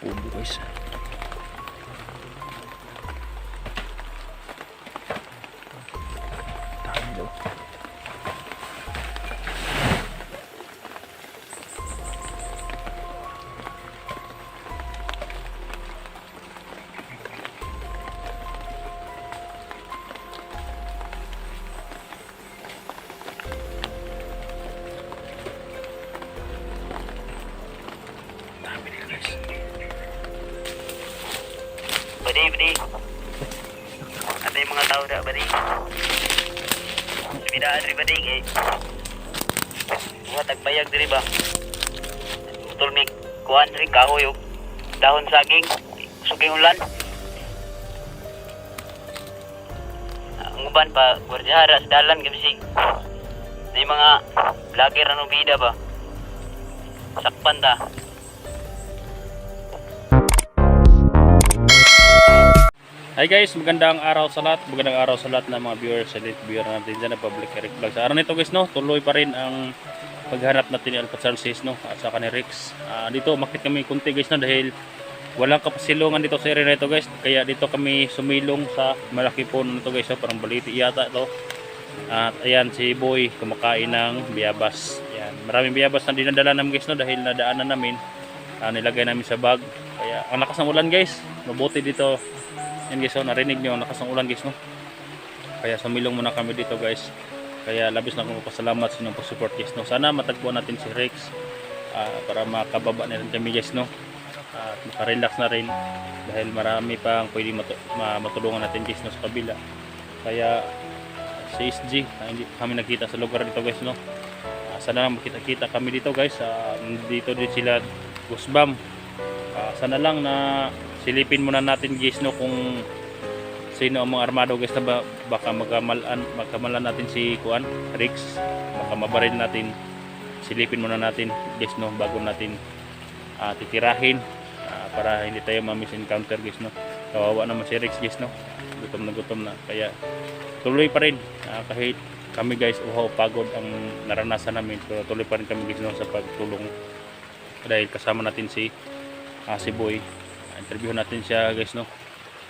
kubo guys. Dami daw. Dami nila guys. Badi, badi. Ada yung mga tao na, badi. Bidaan rin, badi, eh. Buhat agbayag diri ba? Utol ni kuhan rin, kahoy, o dahon saging, suging ulan. Ang uban pa, gwardyahara sa dalan, kasi may mga vlogger ano bida ba? Sakpan ta. Hi guys, magandang araw sa lahat. Magandang araw sa lahat ng mga viewers, elite viewer natin dyan na Public Eric Vlog. Sa araw nito guys, no, tuloy pa rin ang paghanap natin ni Alpha Sis, no, at saka ni Rex. Dito umakit kami kunti guys, no, dahil walang kapasilungan dito sa area na ito guys. Kaya dito kami sumilong sa malaki puno nito guys, no, parang baliti yata ito. At ayan si Boy kumakain ng biyabas. Ayan, maraming biyabas na dinadala namin guys, no, dahil nadaanan namin. Nilagay namin sa bag. Kaya ang lakas ng ulan guys, mabuti dito. Yan guys, so, narinig nyo, lakas ng ulan guys, no? Kaya sumilong muna kami dito guys. Kaya labis na akong pasalamat sa inyong pag-support guys, no? Sana matagpuan natin si Rex para makababa na rin kami guys, no? At makarelax na rin dahil marami pang pwede matulungan natin guys, no, sa kabila. Kaya si SG, hindi kami nakita sa lugar dito guys, no? Sana lang makita-kita kami dito guys. Dito din sila Gusbam. Sana lang na silipin muna natin guys, no, kung sino ang mga armado guys na baka magkamalan natin si Kuan Rex, baka mabaril natin. Silipin muna natin guys, no, bago natin titirahin para hindi tayo ma-misencounter guys, no. Kawawa naman si Rex guys, no, gutom na. Kaya tuloy pa rin kahit kami guys uhaw pagod ang naranasan namin, pero tuloy pa rin kami guys, no, sa pagtulong dahil kasama natin si Boy. Interview natin siya guys, no,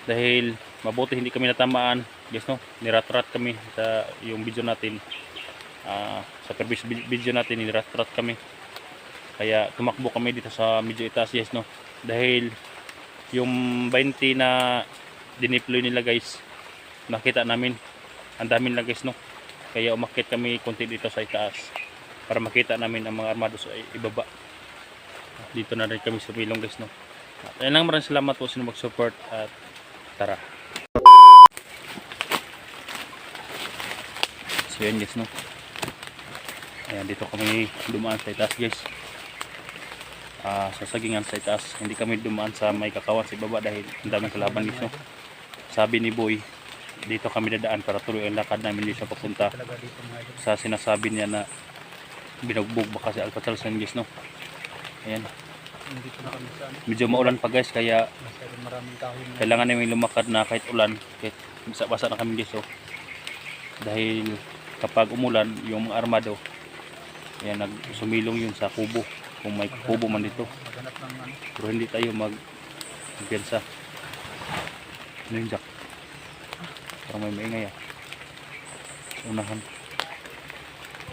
dahil mabuti hindi kami natamaan guys, no. Nirat-rat kami sa yung video natin, sa previous video natin nirat-rat kami, kaya tumakbo kami dito sa medyo itaas guys, no, dahil yung 20 na dineploy nila guys, nakita namin ang dami nila guys, no, kaya umakyat kami konti dito sa itaas para makita namin ang mga armado sa ibaba. Dito na rin kami sumilong guys, no. At ayun lang, maraming salamat po sa inyo mag-support at tara. So yan guys, no. Ayan, dito kami dumaan sa itaas guys. Sa sagingan sa itaas. Hindi kami dumaan sa may kakawan sa ibaba dahil ang daming kalaban guys, no. Sabi ni Boy, dito kami dadaan para tuloy ang lakad namin dito papunta sa sinasabi niya na binugbog baka si Alpha Sis guys, no. Ayan. Medyo maulan pa guys, kaya kailangan namin lumakad na kahit ulan, kahit basa na kami guys, so. Dahil kapag umulan yung mga armado, ayan, nagsumilong yun sa kubo, kung may kubo man dito, pero hindi tayo magpiyansa. Ano yun, Jack? Parang may maingay sa unahan.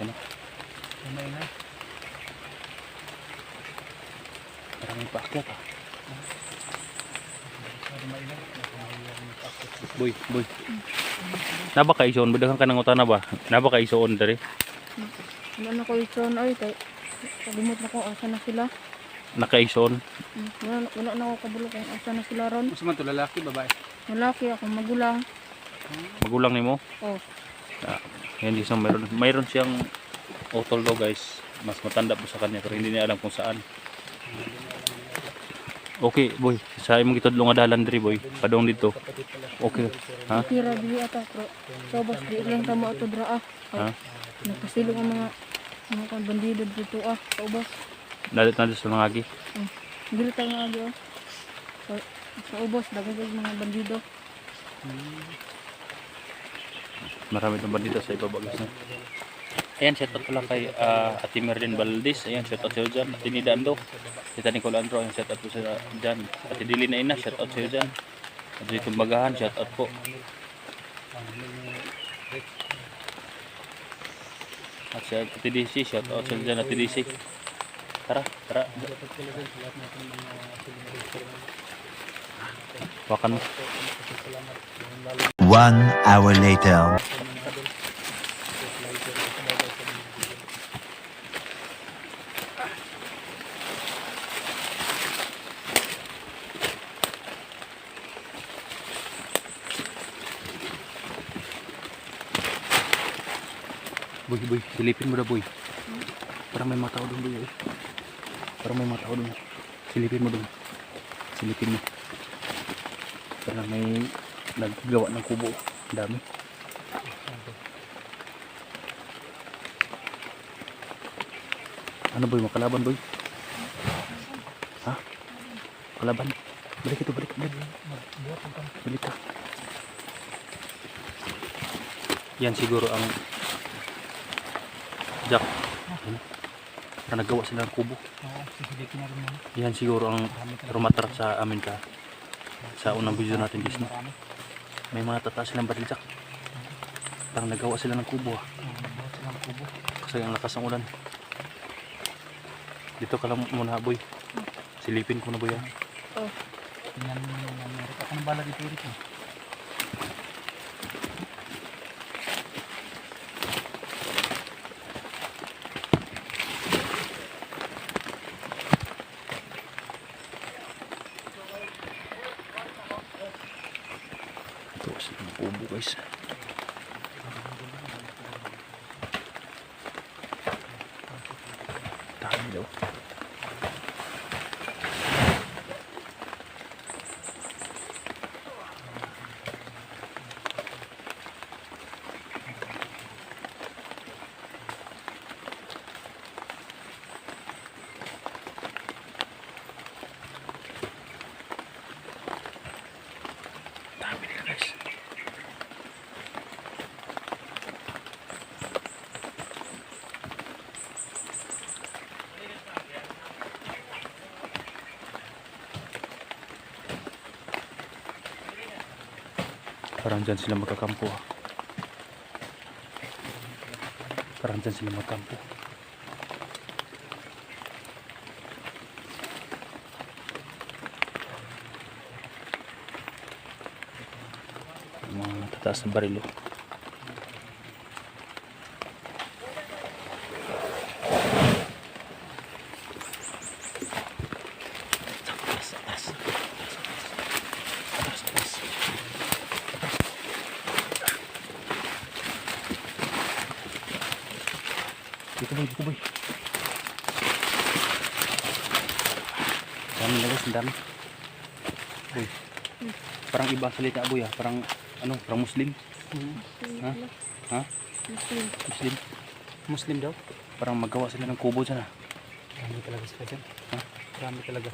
Ano? Maingay. Maraming paakyat Boy. Naba ka ison? Badakan ka ng utana ba? Naba ka ison dari? Wala na ko ison ay kay kalimot na ko asa na sila. Naka-ison? Wala na ko kabulo kung asa na sila ron. Mas man to, lalaki, babae? Lalaki ako, magulang. Magulang ni mo? Oh. Hindi siya mayroon siyang utol daw guys. Mas matanda po sa kanya pero hindi niya alam kung saan. Okay boy, sa imong gitudlo nga dalan diri boy, padong dito. Okay. Ha? Kira di ata pro. So bas di lang tamo ato dra Ha? Nagpasilong ang mga bandido dito sa ubos. Dalit na sa mga agi. Dili ta nga agi sa ubos dagdag mga bandido. Marami tong bandito sa ibaba guys, no? Ayan, shout out pala kay Ate Merlin Valdez. Ayan, shout out sa iyo dyan. Ate Nidando. Tita Nicole Andro. Ayan, shout out po sa dyan. Ate Dili na ina, shout out sa iyo dyan. Ate Tumbagahan, shout out po. At si Ate DC, shout out sa iyo dyan, Ate DC. Tara, tara. Wakan mo. 1 hour later. Boy, boy, silipin mo na boy. Parang may mga tao doon boy. Parang may mga tao doon. Silipin mo doon. Silipin mo. Parang may naggawa ng kubo. Ang dami. Ano boy, makalaban boy? Ha? Kalaban? Balik ito, balik. Balik ka. Yan siguro ang Jack. Parang naggawa sila ng kubo. Yan siguro ang rumatrap sa amin ka. Sa unang video natin guys, no? May mga tataas silang baril, Jack. Parang nagawa sila ng kubo, ah. Kasi ang lakas ng ulan. Dito ka lang muna, boy. Silipin ko na, boy, ah. Oh. Ako nang bala dito rin. Ito silang kubo, guys. Dami daw. Dami nila, guys. Parang dyan sila magkakampo, ah. Parang dyan sila magkampo. Mga tataas na barilo. Dito boy, dito boy. Dami na guys, ang dami. Boy. Parang iba ang salita, boy, ah. Parang ano, parang Muslim. Ha? Ha? Muslim. Muslim. Muslim daw. Parang magawa sila ng kubo dyan, ah. Marami talaga sila dyan. Ha? Marami talaga.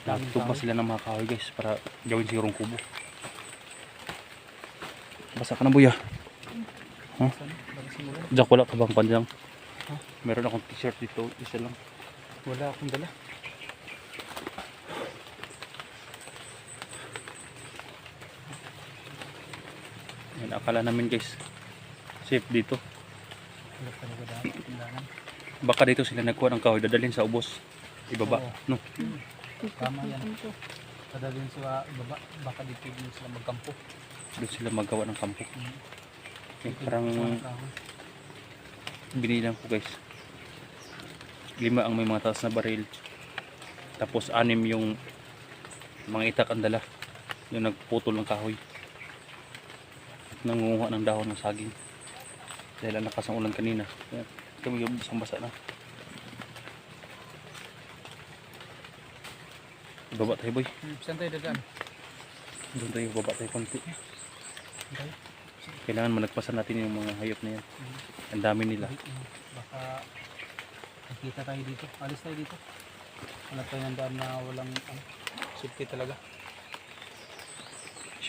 Natugba sila ng mga kahoy, guys, para gawin sigurong kubo. Basa ka na, boy, ah. Ha? Jack, wala ka bang panjang? Meron akong t-shirt dito, isa lang. Wala akong dala. Yan, akala namin, guys, safe dito. Wala talaga dahil tindahan. Baka dito sila nagkuha ng kahoy, dadalhin sa ubos. Ibaba, Oo. no? Tama yan. Padalhin sa baba. Baka dito din sila magkampo. Doon sila magawa ng kampo. Eh, parang Kahoy. binilang ko, guys. 5 ang may mga taas na baril. Tapos 6 yung mga itak ang dala. Yung nagputol ng kahoy. At nangunguha ng dahon ng saging. Dahil ang lakas ng ulan kanina. Ayan, kami yung basang basa na. Baba tayo, boy. Saan tayo dagan? Doon tayo, baba tayo konti. Okay. Kailangan malagpasan natin yung mga hayop na yan. Ang dami nila. Baka nakita tayo dito. Alis tayo dito. Wala tayo ng daan na walang safety talaga.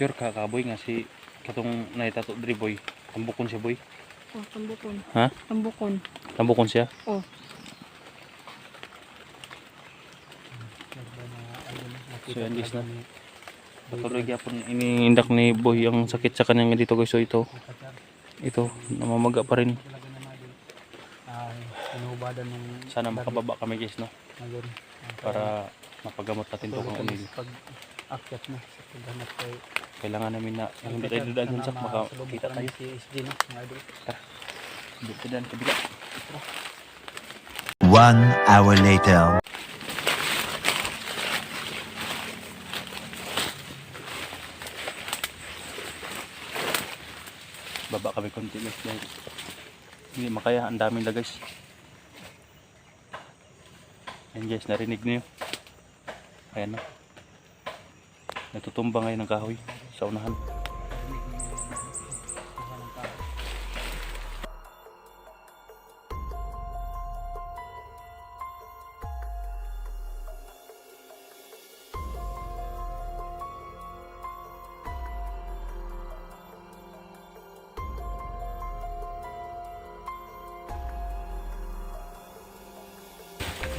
Sure ka kaboy nga si katong naitato diri boy. Tambukon siya boy. Oh, tambukon. Ha? Tambukon. Tambukon siya. Oh, So yan guys na. Patuloy gyapon iniindak ni boy ang sakit sa kanya dito guys. So ito namamaga pa rin. Inuubadan ng Sana makababa kami guys no ngayon. para mapagamot natin to kung umil. Pag akyat na sa paghanap kay Kailangan namin na hindi tayo dadaan dun sak makakita tayo. Si SG no, mga idol. Hindi tayo dadaan kabila. 1 hour later. Baba kami konti guys dahil hindi makaya, ang daming na guys. Ayan guys, narinig niyo. Ayan na. Natutumba ngayon ng kahoy sa unahan.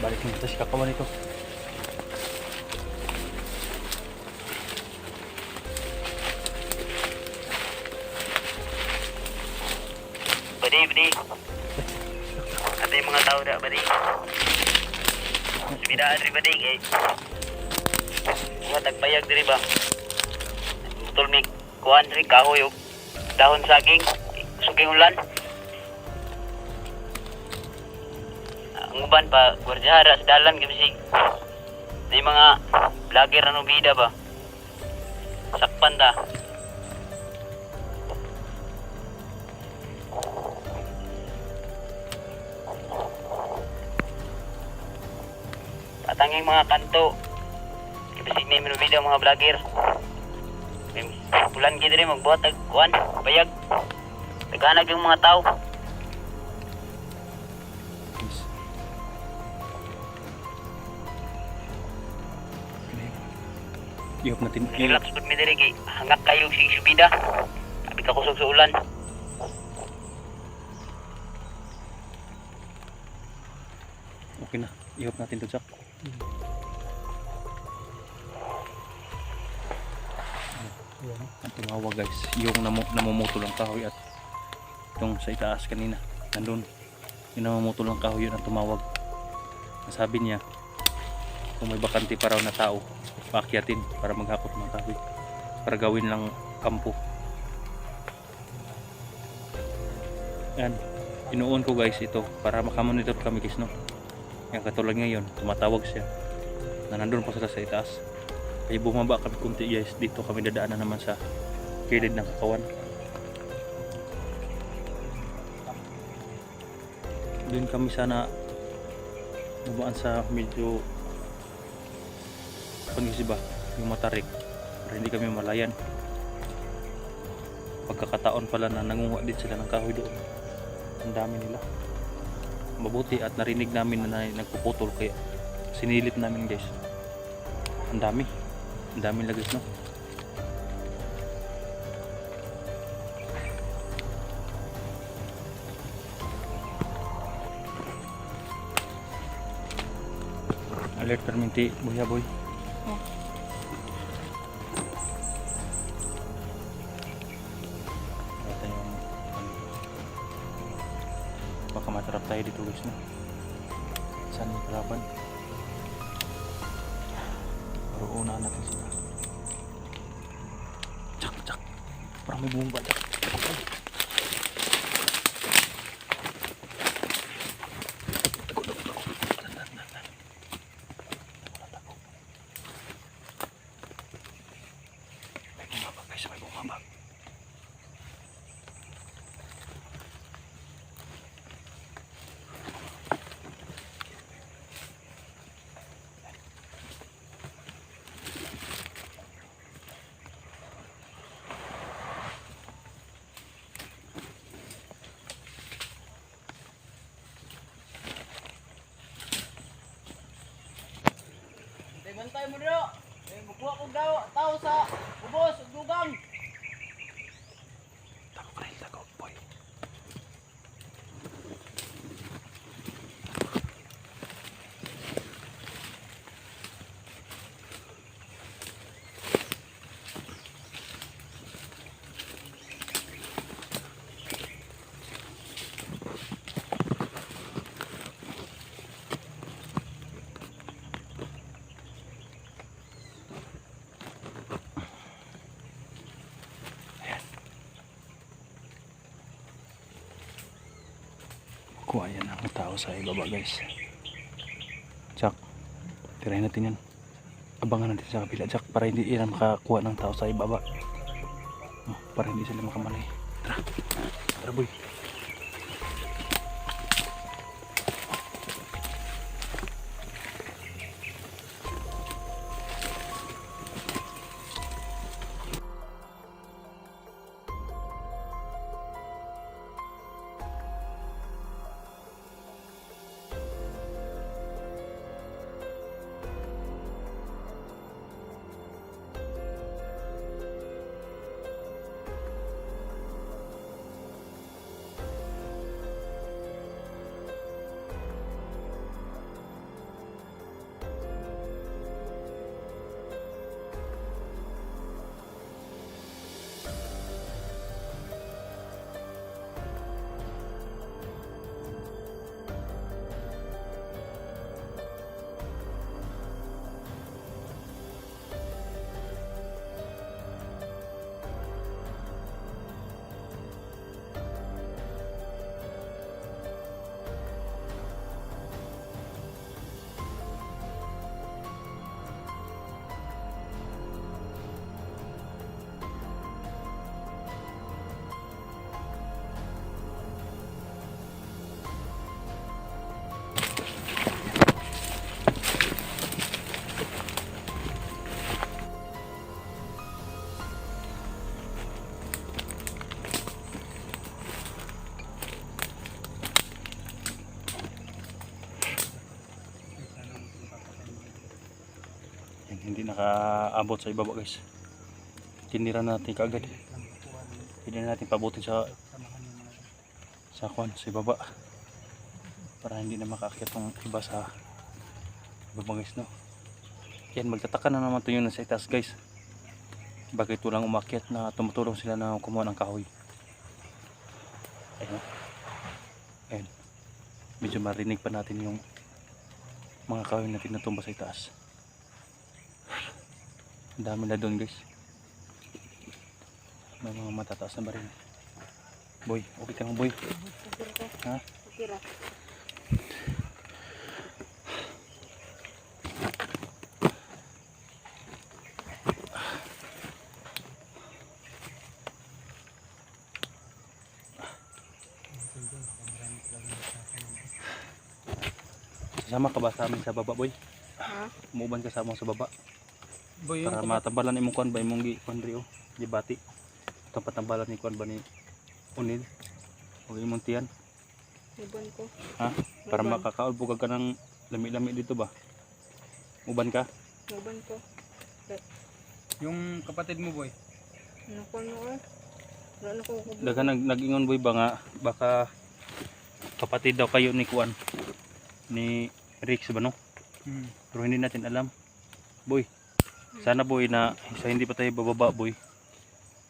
Balik mo sa kakawan ito. Badi. Ada yung mga tao na, badi. Bidaan rin, badi. Buhat nagpayag diri ba? Betul mi kuan rin kahoy o dahon saging. Suging ulan. Ang uban pa, gwardyahara sa dalan, gabisig. Na yung mga vlogger na bida ba? Sakpan ta. Patanging mga kanto. Gabisig na yung bida mga vlogger. Ulan gid rin magbuhat ag kuan, bayag. Naghanag yung mga tao. Ihop natin. Relax pud mi diri kay hangak kayo sing subida. Abi ka kusog sa ulan. Okay na. Ihop natin to sak. Ang tumawag guys. Yung namumutol ang kahoy at yung sa itaas kanina. Nandun. Yung namumutol ang kahoy yun ang tumawag. Sabi niya kung may bakante pa raw na tao, paakyatin para maghakot ng kahoy. Para gawin lang kampo. Yan. Inuun ko guys ito para makamonitor kami guys no. Yung katulad ngayon, tumatawag siya na nandun pa sila sa itaas. Kaya bumaba kami kunti guys. Dito kami dadaanan naman sa kilid ng kakawan. Doon kami sana dumaan sa medyo pangisiba yung matarik para hindi kami malayan. Pagkakataon pala na nangunga din sila ng kahoy doon. Ang dami nila. Mabuti at narinig namin na nagpuputol kaya sinilip namin guys. Ang dami nila guys no. Alert perminti buya boy. oh. Ito yung baka matrap tayo dito guys no. Saan yung kalaban? Pero unahan natin sila. Tsak. Parang may bumba. Tsak. May bumaba. Bantay mo dito. Bukuha ko daw tao sa ubos, dugang. Tago ka rin, tago, boy. Kuha yan ang tao sa ibaba guys. Jack, tirahin natin yan. Abangan natin sa kabila Jack para hindi yan makakuha ng tao sa ibaba. Para hindi sila makamali. Tara, tara boy. Hindi nakaabot sa ibaba guys. Tinira natin kaagad. Hindi na natin pabutin sa kwan, sa ibaba para hindi na makaakyat ng iba sa ibaba guys no. Yan, magtataka na naman ito yun sa itaas guys. Bakit walang umakyat na tumutulong sila na kumuha ng kahoy. Ayun. Ayun. Medyo marinig pa natin yung mga kahoy natin na tumba sa itaas. Ang dami na doon guys. May mga matataas na baril. Boy, okay ka mo boy? Ha? Okay ra. Sama ka ba sa amin sa baba boy? Ha? Umuban ka sa among sa baba. Boy, yung Para matabalan imong kuan ba imong kuan rio, gibati. Ito patambalan ni kuan ba ni Unil. O imong tiyan, Uban ko. ha? Para Uban. makakaulbog ka ng lami-lami dito ba? Uban ka? Uban ko. yung kapatid mo boy. Ano ko ano eh? Wala na ko kubo. Daga nag-ingon boy ba nga baka kapatid daw kayo ni kuan ni Rix ba no? Pero hindi natin alam. Boy, sana boy na sa hindi pa tayo bababa boy.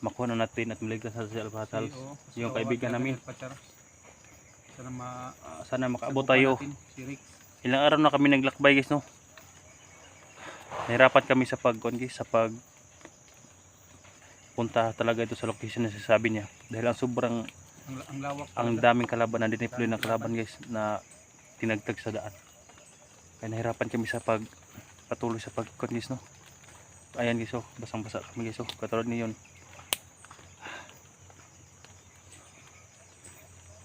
Makuha na natin at maligtas sa Alpatal. Yung kaibigan namin. Sana Sana makaabot tayo. Si Rick. Ilang araw na kami naglakbay guys no. Nahirapan kami sa pagkuan guys, sa pag punta talaga ito sa location na sasabi niya. Dahil ang sobrang Ang lawak. ang daming kalaban na diniploy ng kalaban guys na tinagtag sa daan. Kaya nahirapan kami sa patuloy sa pagkuan guys no. Ayan guys oh, basang-basa kami guys oh. Katulad niyon.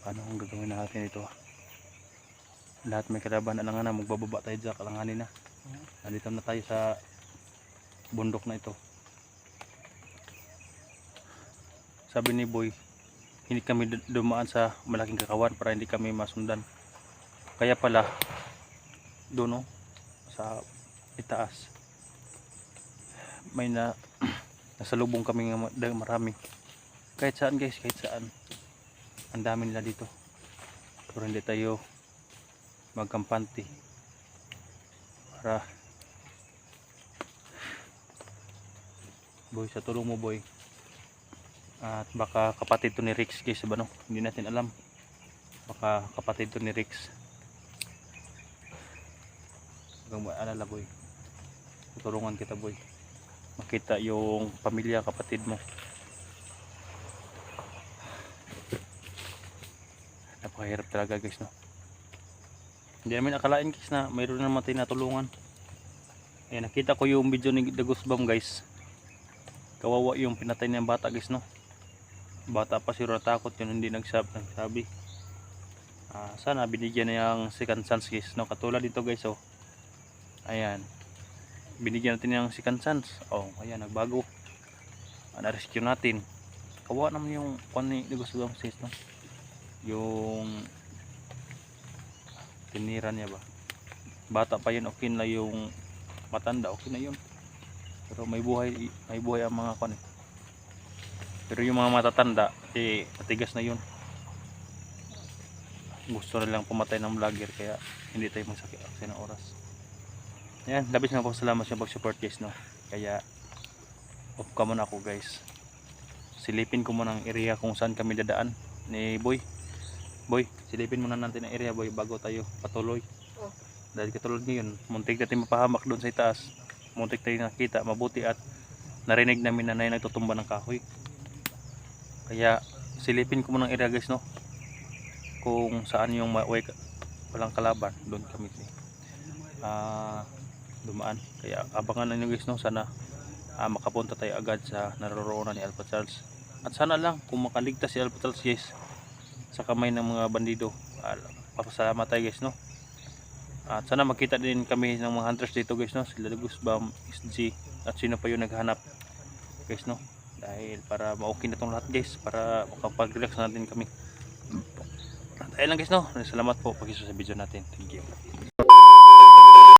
Paano kung gagawin natin ito? Lahat may kalaban, alangan na magbababa tayo dyan, alanganin na. Nandito na tayo sa bundok na ito. Sabi ni Boy, hindi kami dumaan sa malaking kakawan para hindi kami masundan. Kaya pala doon oh, sa itaas may nasalubong kami ng marami. Kahit saan guys, kahit saan. Ang dami nila dito. Pero hindi tayo magkampante. Para boy, sa tulong mo boy. At baka kapatid to ni Rex guys, ba no? Hindi natin alam. Baka kapatid to ni Rex. Huwag mo alala boy. Tutulungan kita boy. Makita yung pamilya, kapatid mo. Napakahirap talaga guys, no? Hindi namin akalain guys na mayroon naman tayo natulungan. Ayan, nakita ko yung video ni The Goosebump guys. Kawawa yung pinatay ng bata guys, no? Bata pa siguro natakot yun, hindi nagsabi. Sana binigyan niya yung second chance guys, no? Katulad dito guys, oh. Ayan, binigyan natin yung second chance. Oh, ayan, nagbago. Na-rescue natin. Kawawa naman yung kung ni The Goosebump guys, no? Yung tinira niya ba, bata pa yun, okay na. Yung matanda, okay na yun. Pero may buhay ang mga kon. Pero yung mga matatanda, matigas na yun. Gusto na lang pumatay ng vlogger, kaya hindi tayo magsakit ng oras. Ayan, labis na po salamat sa pag-support guys, no? Kaya off ka muna ako guys. Silipin ko muna ang area kung saan kami dadaan ni Boy. Boy, silipin muna natin ang area boy bago tayo patuloy. Dahil katulad ngayon, muntik natin mapahamak doon sa itaas. Muntik tayo nakita, mabuti at narinig namin na nagtutumba ng kahoy. Kaya silipin ko muna ang area guys, no? Kung saan yung walang kalaban, doon kami dumaan. Kaya abangan na nyo guys, no? Sana makapunta tayo agad sa naroroonan ni Alpha Charles. At sana lang kung makaligtas si Alpha Charles guys sa kamay ng mga bandido. Papasalamat tayo guys, no? At sana makita din kami ng mga hunters dito guys, no? Sila Goosebump, SG, at sino pa yung naghanap guys, no? Dahil para ma-okay na tong lahat guys, para makapag-relax natin kami. At ayun lang guys, no? Salamat po pag-iso sa video natin. Thank you.